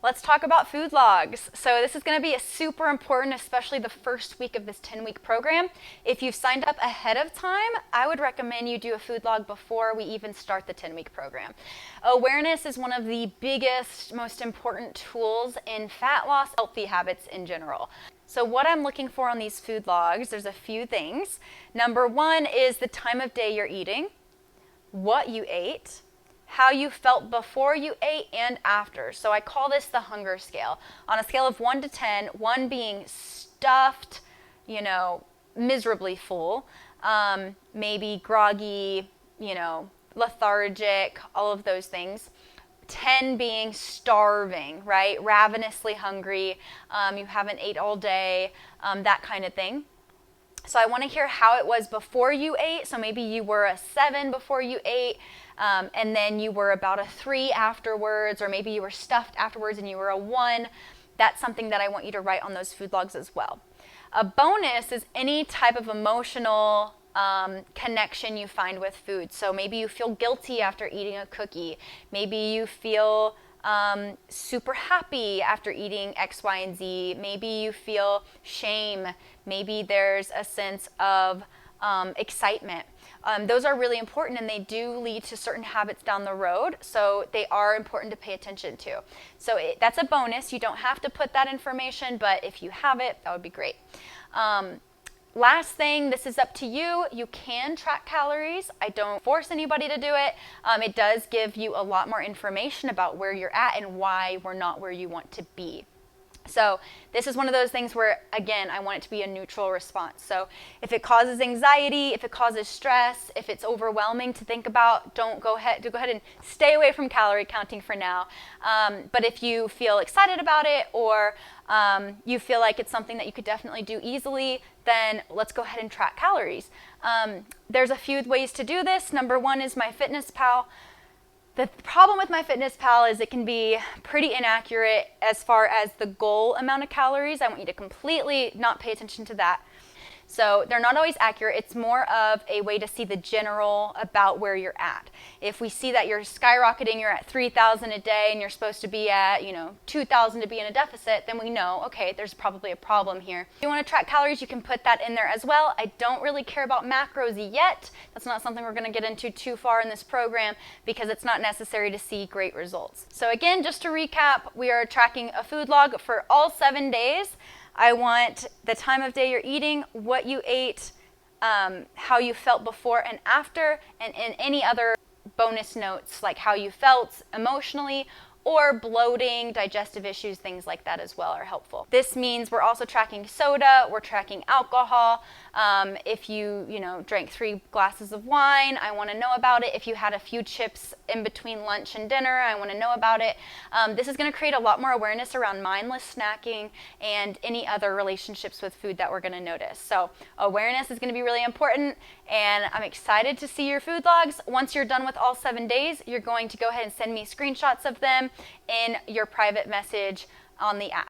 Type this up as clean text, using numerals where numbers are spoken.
Let's talk about food logs. So this is going to be super important, especially the first week of this 10-week program. If you've signed up ahead of time, I would recommend you do a food log before we even start the 10-week program. Awareness is one of the biggest, most important tools in fat loss, healthy habits in general. So what I'm looking for on these food logs, there's a few things. Number one is the time of day you're eating, what you ate, how you felt before you ate and after. So I call this the hunger scale. On a scale of 1 to 10, 1 being stuffed, miserably full, maybe groggy, lethargic, all of those things. 10 being starving, right? Ravenously hungry, you haven't ate all day, that kind of thing. So I want to hear how it was before you ate. So maybe you were a 7 before you ate, and then you were about a 3 afterwards, or maybe you were stuffed afterwards and you were a 1. That's something that I want you to write on those food logs as well. A bonus is any type of emotional connection you find with food. So maybe you feel guilty after eating a cookie. Maybe you feel super happy after eating X, Y, and Z. Maybe you feel shame. Maybe there's a sense of excitement. Those are really important, and they do lead to certain habits down the road, so they are important to pay attention to. So that's a bonus. You don't have to put that information, but if you have it, that would be great. Last thing, this is up to you. You can track calories. I don't force anybody to do it. It does give you a lot more information about where you're at and why we're not where you want to be. So this is one of those things where, again, I want it to be a neutral response. So if it causes anxiety, if it causes stress, if it's overwhelming to think about, go ahead and stay away from calorie counting for now. But if you feel excited about it, or you feel like it's something that you could definitely do easily, then let's go ahead and track calories. There's a few ways to do this. Number one is MyFitnessPal. The problem with MyFitnessPal is it can be pretty inaccurate as far as the goal amount of calories. I want you to completely not pay attention to that. So they're not always accurate. It's more of a way to see the general about where you're at. If we see that you're skyrocketing, you're at 3,000 a day and you're supposed to be at, 2,000 to be in a deficit, then we know, okay, there's probably a problem here. If you want to track calories, you can put that in there as well. I don't really care about macros yet. That's not something we're going to get into too far in this program because it's not necessary to see great results. So again, just to recap, we are tracking a food log for all 7 days. I want the time of day you're eating, what you ate, how you felt before and after, and any other bonus notes like how you felt emotionally, or bloating, digestive issues, things like that as well are helpful. This means we're also tracking soda, we're tracking alcohol. If you drank 3 glasses of wine, I want to know about it. If you had a few chips in between lunch and dinner, I want to know about it. This is going to create a lot more awareness around mindless snacking and any other relationships with food that we're going to notice. So awareness is going to be really important, and I'm excited to see your food logs. Once you're done with all 7 days, you're going to go ahead and send me screenshots of them in your private message on the app.